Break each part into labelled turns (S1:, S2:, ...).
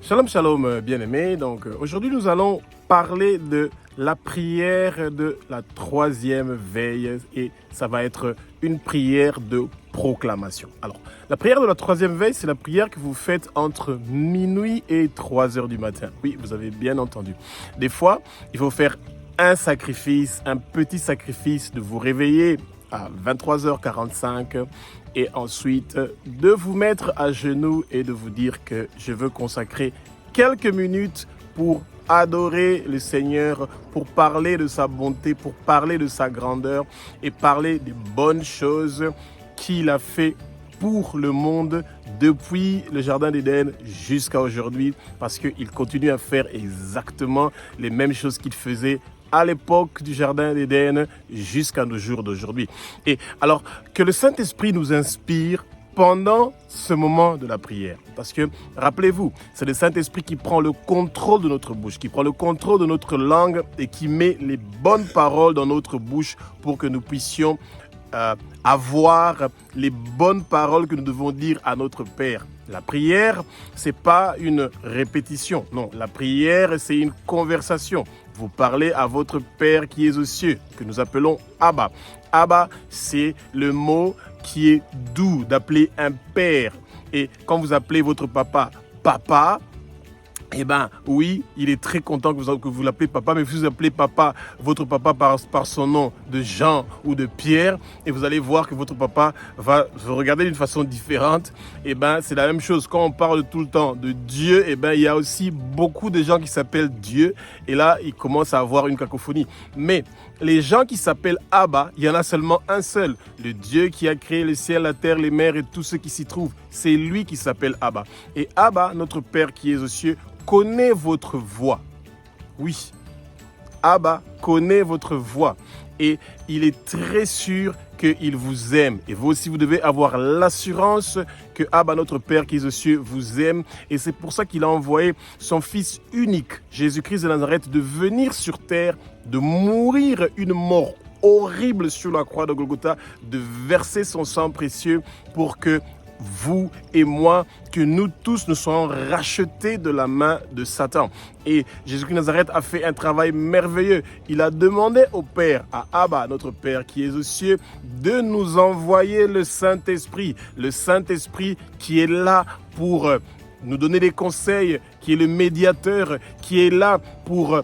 S1: Shalom, shalom, bien-aimés. Donc, aujourd'hui, nous allons parler de la prière de la troisième veille et ça va être une prière de proclamation. Alors, la prière de la troisième veille, c'est la prière que vous faites entre minuit et 3 heures du matin. Oui, vous avez bien entendu. Des fois, il faut faire un sacrifice, un petit sacrifice de vous réveiller à 23h45 et ensuite de vous mettre à genoux et de vous dire que je veux consacrer quelques minutes pour adorer le Seigneur, pour parler de sa bonté, pour parler de sa grandeur et parler des bonnes choses qu'il a fait pour le monde depuis le Jardin d'Éden jusqu'à aujourd'hui, parce qu'il continue à faire exactement les mêmes choses qu'il faisait à l'époque du Jardin d'Éden jusqu'à nos jours d'aujourd'hui. Et alors que le Saint-Esprit nous inspire pendant ce moment de la prière. Parce que, rappelez-vous, c'est le Saint-Esprit qui prend le contrôle de notre bouche, qui prend le contrôle de notre langue et qui met les bonnes paroles dans notre bouche pour que nous puissions avoir les bonnes paroles que nous devons dire à notre Père. La prière, c'est pas une répétition. Non, la prière, c'est une conversation. Vous parlez à votre Père qui est aux cieux, que nous appelons Abba. Abba, c'est le mot qui est doux d'appeler un père. Et quand vous appelez votre papa, papa, eh bien, oui, il est très content que vous l'appelez papa, mais vous appelez papa, votre papa par son nom de Jean ou de Pierre, et vous allez voir que votre papa va vous regarder d'une façon différente. Eh bien, c'est la même chose. Quand on parle tout le temps de Dieu, eh bien, il y a aussi beaucoup de gens qui s'appellent Dieu, et là, il commence à avoir une cacophonie. Mais les gens qui s'appellent Abba, il y en a seulement un seul. Le Dieu qui a créé le ciel, la terre, les mers et tout ce qui s'y trouve. C'est lui qui s'appelle Abba. Et Abba, notre Père qui est aux cieux, connaît votre voix. Oui, Abba connaît votre voix et il est très sûr qu'il vous aime. Et vous aussi, vous devez avoir l'assurance que Abba, notre Père qui est aux cieux, vous aime. Et c'est pour ça qu'il a envoyé son Fils unique, Jésus-Christ de Nazareth, de venir sur terre, de mourir une mort horrible sur la croix de Golgotha, de verser son sang précieux pour que vous et moi, que nous tous nous soyons rachetés de la main de Satan. Et Jésus-Christ de Nazareth a fait un travail merveilleux. Il a demandé au Père, à Abba, notre Père qui est aux cieux, de nous envoyer le Saint-Esprit. Le Saint-Esprit qui est là pour nous donner des conseils, qui est le médiateur, qui est là pour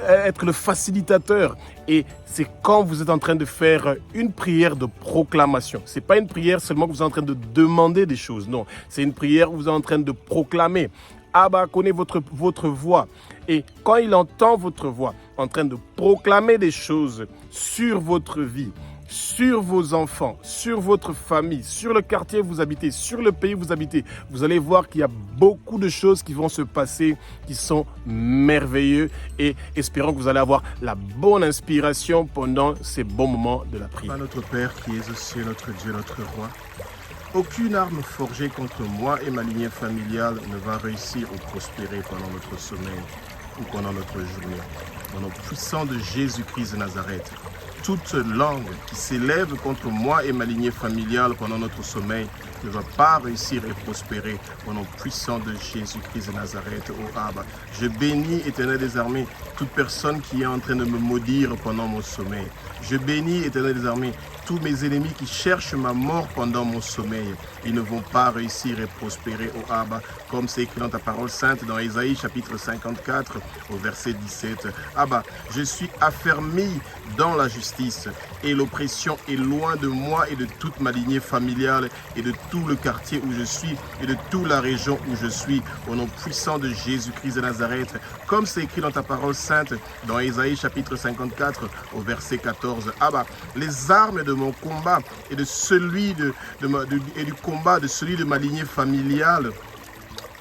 S1: être le facilitateur. Et c'est quand vous êtes en train de faire une prière de proclamation. Ce n'est pas une prière seulement que vous êtes en train de demander des choses. Non, c'est une prière où vous êtes en train de proclamer. Abba connaît votre voix. Et quand il entend votre voix en train de proclamer des choses sur votre vie, sur vos enfants, sur votre famille, sur le quartier où vous habitez, sur le pays où vous habitez, vous allez voir qu'il y a beaucoup de choses qui vont se passer qui sont merveilleuses et espérons que vous allez avoir la bonne inspiration pendant ces bons moments de la prière.
S2: Notre Père qui es aux cieux, notre Dieu, notre Roi, aucune arme forgée contre moi et ma lignée familiale ne va réussir ou prospérer pendant notre sommeil ou pendant notre journée. Au nom puissant de Jésus-Christ de Nazareth, toute langue qui s'élève contre moi et ma lignée familiale pendant notre sommeil ne va pas réussir et prospérer au nom puissant de Jésus-Christ de Nazareth, ô Abba. Je bénis, Éternel des armées, toute personne qui est en train de me maudire pendant mon sommeil. Je bénis, Éternel des armées, tous mes ennemis qui cherchent ma mort pendant mon sommeil. Ils ne vont pas réussir et prospérer, ô Abba, comme c'est écrit dans ta parole sainte dans Ésaïe chapitre 54 au verset 17. Abba, je suis affermi dans la justice et l'oppression est loin de moi et de toute ma lignée familiale et de tout le quartier où je suis et de toute la région où je suis, au nom puissant de Jésus-Christ de Nazareth, comme c'est écrit dans ta parole sainte dans Ésaïe chapitre 54 au verset 14. Abba, les armes de mon combat et de celui du combat de celui de ma lignée familiale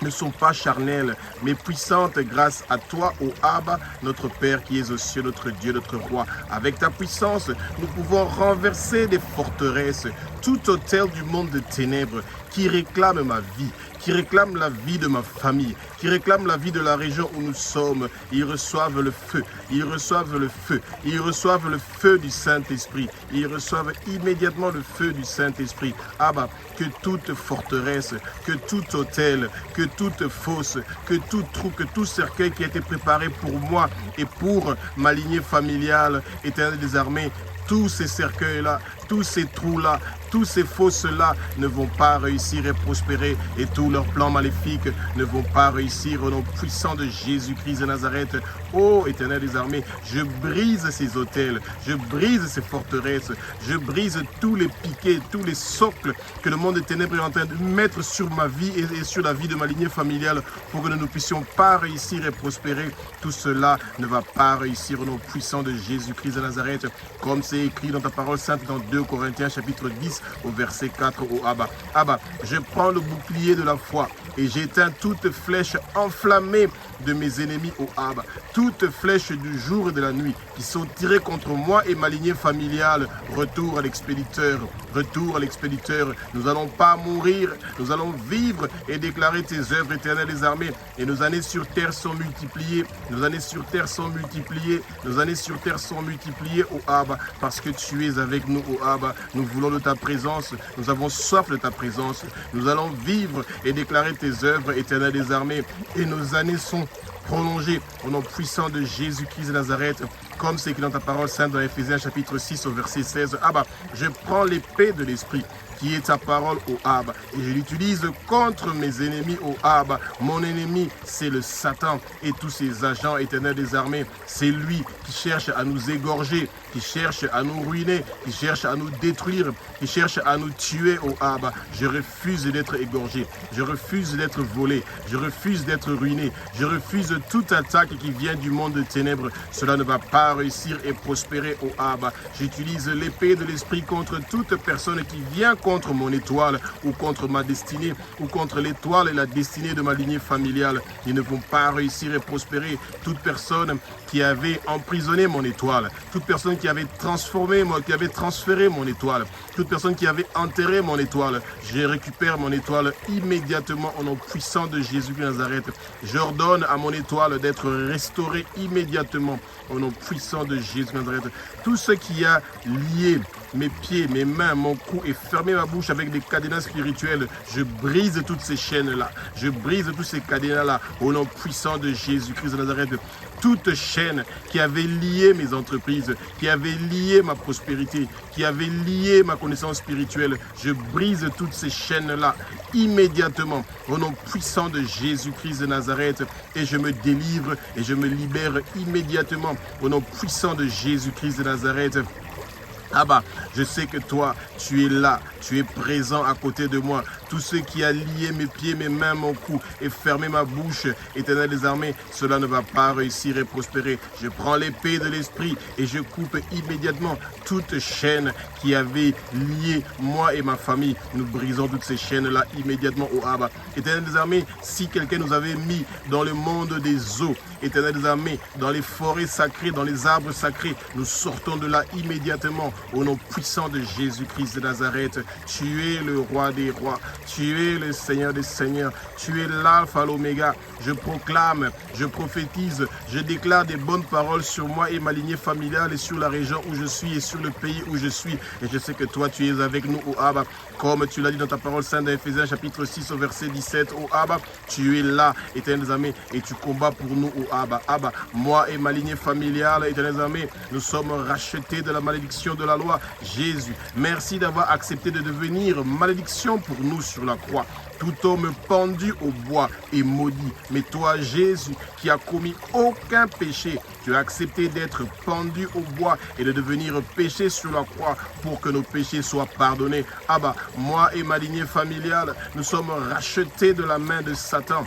S2: ne sont pas charnelles, mais puissantes grâce à toi, ô Abba, notre Père qui es aux cieux, notre Dieu, notre Roi. Avec ta puissance, nous pouvons renverser des forteresses, tout hôtel du monde de ténèbres qui réclame ma vie, qui réclament la vie de ma famille, qui réclament la vie de la région où nous sommes. Ils reçoivent le feu, ils reçoivent le feu, ils reçoivent le feu du Saint-Esprit. Ils reçoivent immédiatement le feu du Saint-Esprit. Abba, que toute forteresse, que tout hôtel, que toute fausse, que tout trou, que tout cercueil qui a été préparé pour moi et pour ma lignée familiale, Éternel des armées, tous ces cercueils-là, tous ces trous-là, tous ces fosses-là ne vont pas réussir et prospérer et tous leurs plans maléfiques ne vont pas réussir au nom puissant de Jésus-Christ de Nazareth. Ô Éternel des armées, je brise ces autels, je brise ces forteresses, je brise tous les piquets, tous les socles que le monde des ténèbres est en train de mettre sur ma vie et sur la vie de ma lignée familiale pour que nous ne puissions pas réussir et prospérer. Tout cela ne va pas réussir au nom puissant de Jésus-Christ de Nazareth, comme c'est écrit dans ta parole sainte dans 2 Corinthiens chapitre 10 au verset 4 au Abba. Abba, je prends le bouclier de la foi et j'éteins toute flèche enflammée de mes ennemis au Abba. Toutes flèches du jour et de la nuit qui sont tirées contre moi et ma lignée familiale. Retour à l'expéditeur, retour à l'expéditeur. Nous n'allons pas mourir, nous allons vivre et déclarer tes œuvres, Éternel des armées. Et nos années sur terre sont multipliées, nos années sur terre sont multipliées, nos années sur terre sont multipliées au Abba, parce que tu es avec nous au Abba. Nous voulons de ta présence, nous avons soif de ta présence. Nous allons vivre et déclarer tes œuvres, Éternel des armées. Et nos années sont prolongées au nom puissant de Jésus-Christ de Nazareth, comme c'est écrit dans ta parole sainte dans Éphésiens chapitre 6 au verset 16. Abba, je prends l'épée de l'Esprit qui est ta parole au Abba et je l'utilise contre mes ennemis au Abba. Mon ennemi, c'est le Satan et tous ses agents, Éternel des armées. C'est lui qui cherche à nous égorger, qui cherche à nous ruiner, qui cherche à nous détruire, qui cherche à nous tuer au Abba. Je refuse d'être égorgé, je refuse d'être volé, je refuse d'être ruiné, je refuse toute attaque qui vient du monde de ténèbres. Cela ne va pas réussir et prospérer au Abba. J'utilise l'épée de l'Esprit contre toute personne qui vient contre mon étoile ou contre ma destinée ou contre l'étoile et la destinée de ma lignée familiale. Ils ne vont pas réussir et prospérer. Toute personne qui avait emprisonné mon étoile, toute personne qui avait transformé, qui avait transféré mon étoile, toute personne qui avait enterré mon étoile, je récupère mon étoile immédiatement au nom puissant de Jésus de Nazareth. J'ordonne à mon étoile d'être restaurée immédiatement au nom puissant de Jésus de Nazareth. Tout ce qui a lié mes pieds, mes mains, mon cou et fermé ma bouche avec des cadenas spirituels, je brise toutes ces chaînes-là. Je brise tous ces cadenas-là au nom puissant de Jésus-Christ de Nazareth. Toute chaîne qui avait lié mes entreprises, qui avait lié ma prospérité, qui avait lié ma connaissance spirituelle, je brise toutes ces chaînes-là immédiatement au nom puissant de Jésus-Christ de Nazareth et je me délivre et je me libère immédiatement au nom puissant de Jésus-Christ de Nazareth. Abba, je sais que toi, tu es là, tu es présent à côté de moi. Tout ce qui a lié mes pieds, mes mains, mon cou et fermé ma bouche, Éternel des armées, cela ne va pas réussir et prospérer. Je prends l'épée de l'Esprit et je coupe immédiatement toute chaîne qui avait lié moi et ma famille. Nous brisons toutes ces chaînes-là immédiatement au Abba. Éternel des armées, si quelqu'un nous avait mis dans le monde des eaux, Éternel des armées, dans les forêts sacrées, dans les arbres sacrés, nous sortons de là immédiatement au nom puissant de Jésus-Christ de Nazareth. Tu es le roi des rois, tu es le Seigneur des seigneurs, tu es l'alpha, l'oméga. Je proclame, je prophétise, je déclare des bonnes paroles sur moi et ma lignée familiale et sur la région où je suis et sur le pays où je suis. Et je sais que toi, tu es avec nous, au Abba. Comme tu l'as dit dans ta parole sainte d'Éphésiens chapitre 6 au verset 17, au Abba, tu es là, Éternel des armées, et tu combats pour nous, au Abba. Abba, moi et ma lignée familiale, Éternel des armées, nous sommes rachetés de la malédiction de la loi. Jésus, merci d'avoir accepté de devenir malédiction pour nous sur la croix. Tout homme pendu au bois est maudit. Mais toi, Jésus, qui a commis aucun péché, tu as accepté d'être pendu au bois et de devenir péché sur la croix pour que nos péchés soient pardonnés. Abba, moi et ma lignée familiale, nous sommes rachetés de la main de Satan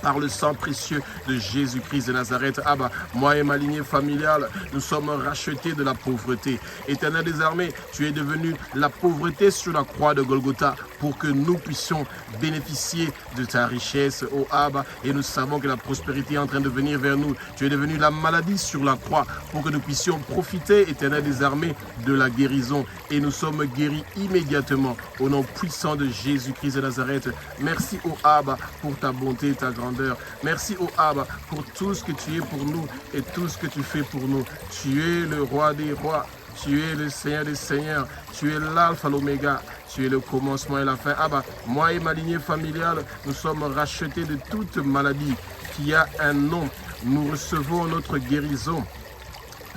S2: par le sang précieux de Jésus-Christ de Nazareth. Abba, moi et ma lignée familiale, nous sommes rachetés de la pauvreté. Éternel des armées, tu es devenu la pauvreté sur la croix de Golgotha pour que nous puissions bénéficier de ta richesse, ô Abba. Et nous savons que la prospérité est en train de venir vers nous. Tu es devenu la maladie sur la croix pour que nous puissions profiter, Éternel des armées, de la guérison. Et nous sommes guéris immédiatement au nom puissant de Jésus-Christ de Nazareth. Merci, ô Abba, pour ta bonté et ta grandeur. Merci, ô Abba, pour tout ce que tu es pour nous et tout ce que tu fais pour nous. Tu es le roi des rois. Tu es le Seigneur des Seigneurs. Tu es l'alpha, l'oméga. Tu es le commencement et la fin. Abba, moi et ma lignée familiale, nous sommes rachetés de toute maladie qui a un nom. Nous recevons notre guérison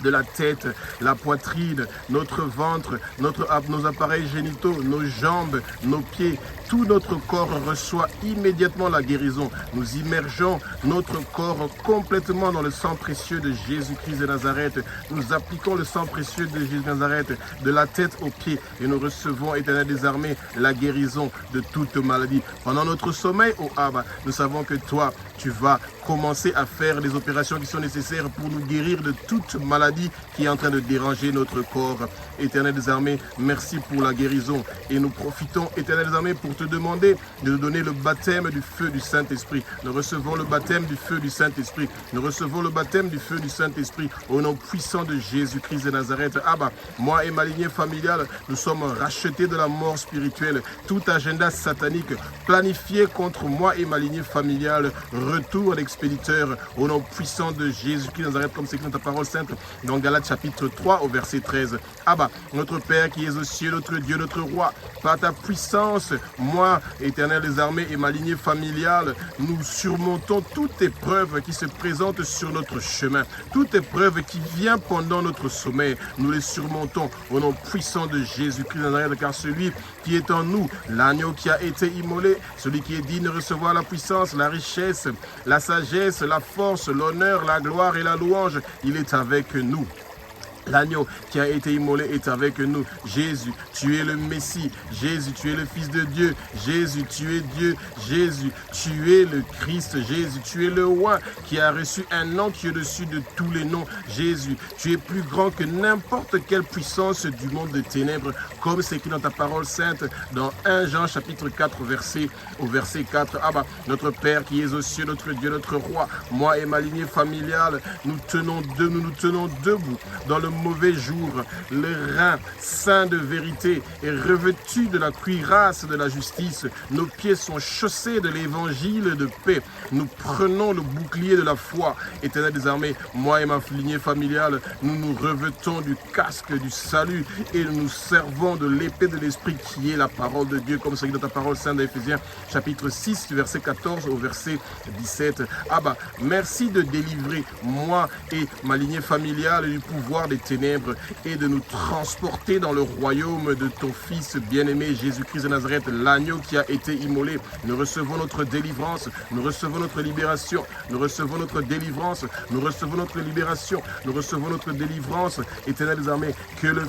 S2: de la tête, la poitrine, notre ventre, nos appareils génitaux, nos jambes, nos pieds. Tout notre corps reçoit immédiatement la guérison. Nous immergeons notre corps complètement dans le sang précieux de Jésus-Christ de Nazareth. Nous appliquons le sang précieux de Jésus de Nazareth de la tête aux pieds et nous recevons, Éternel des armées, la guérison de toute maladie. Pendant notre sommeil, ô Abba, nous savons que toi, tu vas commencer à faire les opérations qui sont nécessaires pour nous guérir de toute maladie qui est en train de déranger notre corps. Éternel des armées, merci pour la guérison. Et nous profitons, Éternel des armées, pour te demander de nous donner le baptême du feu du Saint-Esprit. Nous recevons le baptême du feu du Saint-Esprit. Nous recevons le baptême du feu du Saint-Esprit au nom puissant de Jésus-Christ de Nazareth. Abba, moi et ma lignée familiale, nous sommes rachetés de la mort spirituelle. Tout agenda satanique planifié contre moi et ma lignée familiale, retour à l'expéditeur au nom puissant de Jésus-Christ de Nazareth, comme c'est écrit dans ta parole sainte dans Galates chapitre 3 au verset 13. Abba, notre Père qui es aux cieux, notre Dieu, notre Roi, par ta puissance, moi, Éternel des armées et ma lignée familiale, nous surmontons toute épreuve qui se présente sur notre chemin, toute épreuve qui vient pendant notre sommeil, nous les surmontons au nom puissant de Jésus-Christ de Nazareth, car celui qui est en nous, l'agneau qui a été immolé, celui qui est digne de recevoir la puissance, la richesse, la sagesse, la force, l'honneur, la gloire et la louange, il est avec nous. L'agneau qui a été immolé est avec nous. Jésus, tu es le Messie. Jésus, tu es le Fils de Dieu. Jésus, tu es Dieu. Jésus, tu es le Christ. Jésus, tu es le roi qui a reçu un nom qui est au-dessus de tous les noms. Jésus, tu es plus grand que n'importe quelle puissance du monde des ténèbres, comme c'est écrit dans ta parole sainte, dans 1 Jean chapitre 4, au verset 4. Abba, notre Père qui es aux cieux, notre Dieu, notre roi, moi et ma lignée familiale, nous nous tenons debout dans le mauvais jour, le rein saint de vérité est revêtu de la cuirasse de la justice. Nos pieds sont chaussés de l'évangile de paix. Nous prenons le bouclier de la foi. Éternel des armées, moi et ma lignée familiale, nous nous revêtons du casque du salut et nous nous servons de l'épée de l'esprit qui est la parole de Dieu, comme c'est dans ta parole sainte d'Éphésiens chapitre 6, verset 14 au verset 17. Abba, merci de délivrer moi et ma lignée familiale du pouvoir des ténèbres et de nous transporter dans le royaume de ton Fils bien-aimé Jésus-Christ de Nazareth, l'agneau qui a été immolé. Nous recevons notre délivrance, nous recevons notre libération, nous recevons notre délivrance, nous recevons notre libération, nous recevons notre délivrance. Éternel des armées, que le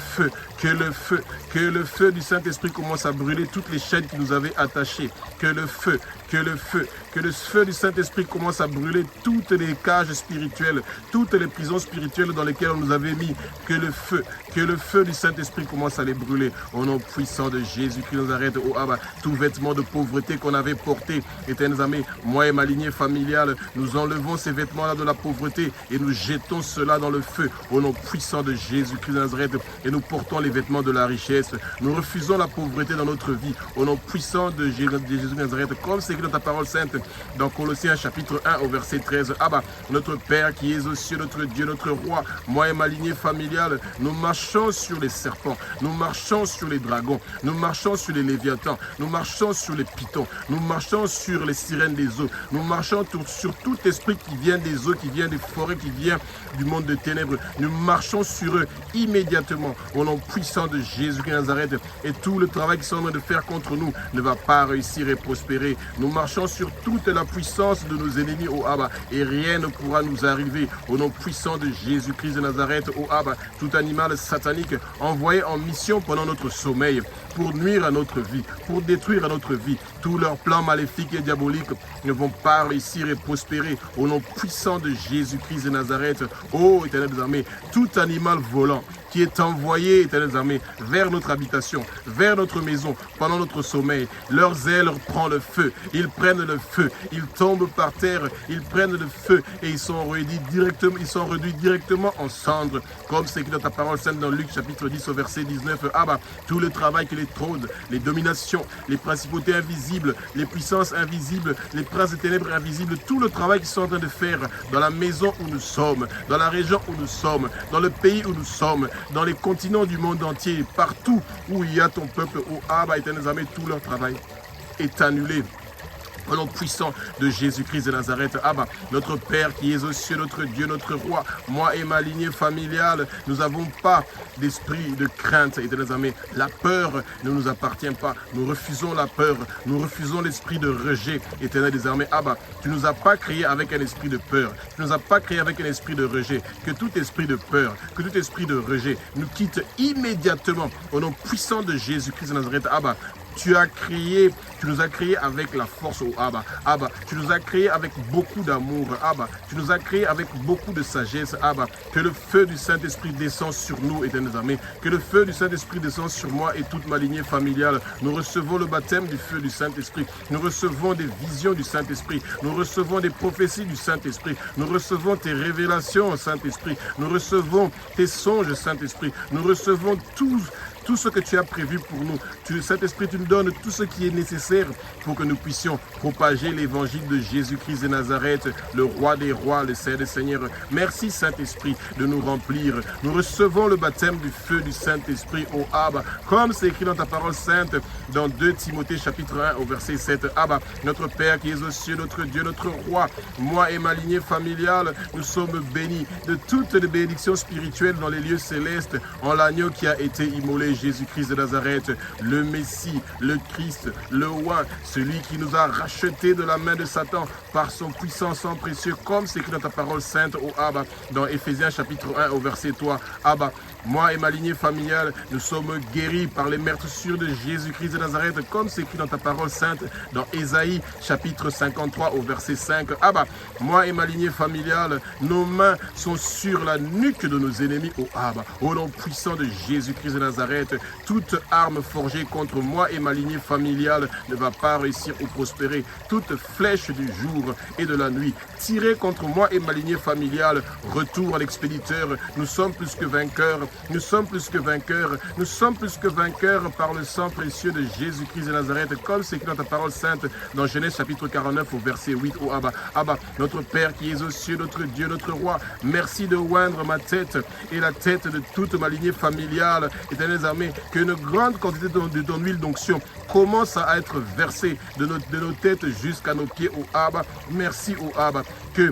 S2: feu du Saint-Esprit commence à brûler toutes les chaînes qui nous avaient attachés. Que le feu du Saint-Esprit commence à brûler toutes les cages spirituelles, toutes les prisons spirituelles dans lesquelles on nous avait mis. Que le feu du Saint-Esprit commence à les brûler. Au nom puissant de Jésus-Christ de Nazareth, oh Abba, tout vêtement de pauvreté qu'on avait porté, éternels amis, moi et ma lignée familiale, nous enlevons ces vêtements-là de la pauvreté et nous jetons cela dans le feu. Au nom puissant de Jésus-Christ de Nazareth, et nous portons les vêtements de la richesse. Nous refusons la pauvreté dans notre vie. Au nom puissant de Jésus de Nazareth, comme c'est écrit dans ta parole sainte, dans Colossiens chapitre 1 au verset 13. Abba, notre Père qui es aux cieux, notre Dieu, notre Roi, moi et ma lignée familiale, nous marchons sur les serpents, nous marchons sur les dragons, nous marchons sur les léviathans, nous marchons sur les pythons, nous marchons sur les sirènes des eaux, nous marchons sur tout esprit qui vient des eaux, qui vient des forêts, qui vient du monde de ténèbres. Nous marchons sur eux immédiatement au nom puissant de Jésus-Christ de Nazareth, et tout le travail qu'ils sont en train de faire contre nous ne va pas réussir et prospérer. Nous marchons sur toute la puissance de nos ennemis, ô Abba, et rien ne pourra nous arriver. Au nom puissant de Jésus-Christ de Nazareth, ô Abba, tout animal satanique envoyé en mission pendant notre sommeil pour nuire à notre vie, pour détruire à notre vie, tous leurs plans maléfiques et diaboliques ne vont pas réussir et prospérer. Au nom puissant de Jésus-Christ de Nazareth, ô Éternel des armées, tout animal volant qui est envoyé, Éternel des armées, vers notre habitation, vers notre maison, pendant notre sommeil, leurs ailes prennent le feu, ils prennent le feu, ils tombent par terre, ils prennent le feu et ils sont réduits directement en cendres, comme c'est écrit dans ta parole sainte dans Luc chapitre 10 au verset 19. Ah bah, tout le travail que les trônes, les dominations, les principautés invisibles, les puissances invisibles, les princes des ténèbres invisibles, tout le travail qu'ils sont en train de faire dans la maison où nous sommes, dans la région où nous sommes, dans le pays où nous sommes, dans les continents du monde entier, partout où il y a ton peuple, ô Abba, éternel armées, tout leur travail est annulé. Au nom puissant de Jésus-Christ de Nazareth, Abba, notre Père qui es aux cieux, notre Dieu, notre Roi, moi et ma lignée familiale, nous n'avons pas d'esprit de crainte, éternel armées. La peur ne nous appartient pas. Nous refusons la peur, nous refusons l'esprit de rejet, éternel des armées. Abba, tu ne nous as pas créés avec un esprit de peur, tu ne nous as pas créés avec un esprit de rejet. Que tout esprit de peur, que tout esprit de rejet nous quitte immédiatement au nom puissant de Jésus-Christ de Nazareth, Abba. Tu nous as créés avec la force, oh Abba. Abba, tu nous as créés avec beaucoup d'amour, Abba. Tu nous as créés avec beaucoup de sagesse, Abba. Que le feu du Saint-Esprit descend sur nous, éternels armées. Que le feu du Saint-Esprit descend sur moi et toute ma lignée familiale. Nous recevons le baptême du feu du Saint-Esprit. Nous recevons des visions du Saint-Esprit. Nous recevons des prophéties du Saint-Esprit. Nous recevons tes révélations, Saint-Esprit. Nous recevons tes songes, Saint-Esprit. Nous recevons tout ce que tu as prévu pour nous. Saint-Esprit, tu nous donnes tout ce qui est nécessaire pour que nous puissions propager l'évangile de Jésus-Christ de Nazareth, le roi des rois, le Seigneur des seigneurs. Merci, Saint-Esprit, de nous remplir. Nous recevons le baptême du feu du Saint-Esprit, ô Abba, comme c'est écrit dans ta parole sainte, dans 2 Timothée chapitre 1 au verset 7. Abba, notre Père qui es aux cieux, notre Dieu, notre roi, moi et ma lignée familiale, nous sommes bénis de toutes les bénédictions spirituelles dans les lieux célestes, en l'agneau qui a été immolé, Jésus-Christ de Nazareth, le Messie, le Christ, le roi, celui qui nous a rachetés de la main de Satan par son puissant sang précieux, comme c'est écrit dans ta parole sainte, ô Abba, dans Éphésiens chapitre 1 au verset 3. Abba, moi et ma lignée familiale, nous sommes guéris par les meurtrissures de Jésus-Christ de Nazareth, comme c'est écrit dans ta parole sainte, dans Ésaïe chapitre 53 au verset 5. Abba, moi et ma lignée familiale, nos mains sont sur la nuque de nos ennemis, ô Abba, au nom puissant de Jésus-Christ de Nazareth. Toute arme forgée contre moi et ma lignée familiale ne va pas réussir ou prospérer. Toute flèche du jour et de la nuit tirée contre moi et ma lignée familiale, retour à l'expéditeur. Nous sommes plus que vainqueurs. Nous sommes plus que vainqueurs. Nous sommes plus que vainqueurs par le sang précieux de Jésus-Christ de Nazareth, comme c'est écrit dans ta parole sainte, dans Genèse chapitre 49 au verset 8. Oh Abba, Abba, notre Père qui es aux cieux, notre Dieu, notre roi, merci de oindre ma tête et la tête de toute ma lignée familiale. Éternel armées, qu'une grande quantité de ton huile d'onction commence à être versée de nos têtes jusqu'à nos pieds, ô Abba. Merci, ô Abba, que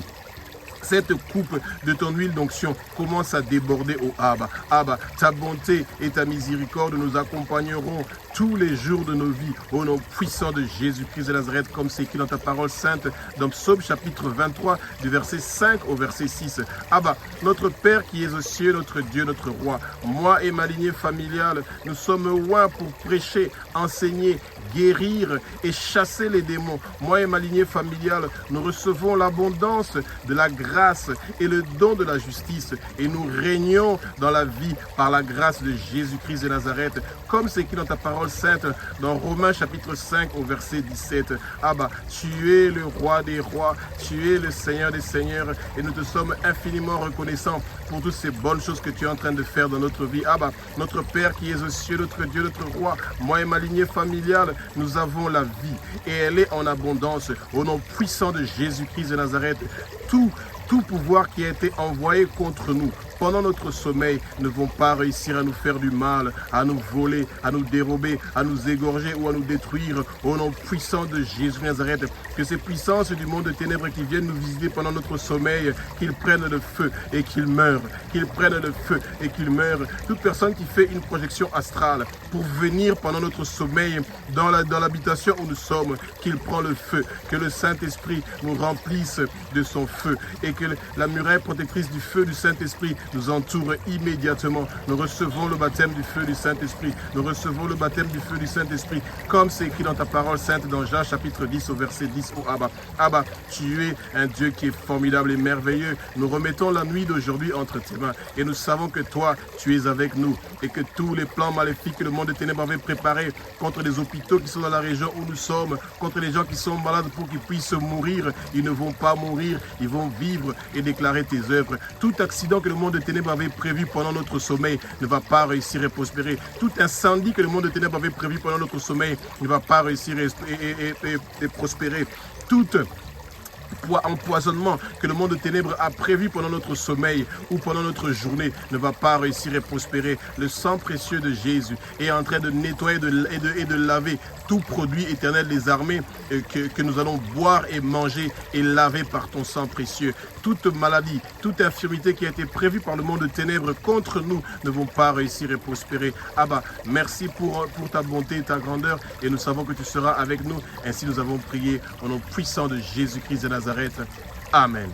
S2: cette coupe de ton huile d'onction commence à déborder, ô Abba. Abba, ta bonté et ta miséricorde nous accompagneront tous les jours de nos vies, au nom puissant de Jésus-Christ de Nazareth, comme c'est écrit dans ta parole sainte, dans Psaume chapitre 23, du verset 5 au verset 6. Abba, notre Père qui es aux cieux, notre Dieu, notre roi, moi et ma lignée familiale, nous sommes loin pour prêcher, enseigner, guérir et chasser les démons. Moi et ma lignée familiale, nous recevons l'abondance de la grâce et le don de la justice, et nous régnons dans la vie par la grâce de Jésus-Christ de Nazareth, comme c'est écrit dans ta parole sainte, dans Romains chapitre 5 au verset 17. Abba, tu es le roi des rois, tu es le Seigneur des seigneurs, et nous te sommes infiniment reconnaissants pour toutes ces bonnes choses que tu es en train de faire dans notre vie. Abba, notre Père qui es aux cieux, notre Dieu, notre roi, moi et ma lignée familiale, nous avons la vie, et elle est en abondance. Au nom puissant de Jésus-Christ de Nazareth, tout pouvoir qui a été envoyé contre nous pendant notre sommeil ne vont pas réussir à nous faire du mal, à nous voler, à nous dérober, à nous égorger ou à nous détruire. Au nom puissant de Jésus Nazareth, que ces puissances du monde de ténèbres qui viennent nous visiter pendant notre sommeil, qu'ils prennent le feu et qu'ils meurent, qu'ils prennent le feu et qu'ils meurent. Toute personne qui fait une projection astrale pour venir pendant notre sommeil dans l'habitation où nous sommes, qu'il prend le feu, que le Saint-Esprit nous remplisse de son feu et que la muraille protectrice du feu du Saint-Esprit nous entoure immédiatement. Nous recevons le baptême du feu du Saint-Esprit. Nous recevons le baptême du feu du Saint-Esprit, comme c'est écrit dans ta parole sainte dans Jean chapitre 10 au verset 10. Oh Abba, Abba, tu es un Dieu qui est formidable et merveilleux. Nous remettons la nuit d'aujourd'hui entre tes mains et nous savons que toi, tu es avec nous et que tous les plans maléfiques que le monde des ténèbres avait préparés contre les hôpitaux qui sont dans la région où nous sommes, contre les gens qui sont malades pour qu'ils puissent mourir, ils ne vont pas mourir, ils vont vivre et déclarer tes œuvres. Tout accident que le monde de ténèbres avait prévu pendant notre sommeil ne va pas réussir et prospérer. Tout incendie que le monde de ténèbres avait prévu pendant notre sommeil ne va pas réussir et prospérer. Toute empoisonnement que le monde de ténèbres a prévu pendant notre sommeil ou pendant notre journée ne va pas réussir et prospérer. Le sang précieux de Jésus est en train de nettoyer et de laver tout produit éternel des armées que nous allons boire et manger et laver par ton sang précieux. Toute maladie, toute infirmité qui a été prévue par le monde de ténèbres contre nous ne vont pas réussir et prospérer. Abba, merci pour ta bonté et ta grandeur et nous savons que tu seras avec nous. Ainsi nous avons prié au nom puissant de Jésus-Christ de Nazareth. Amen.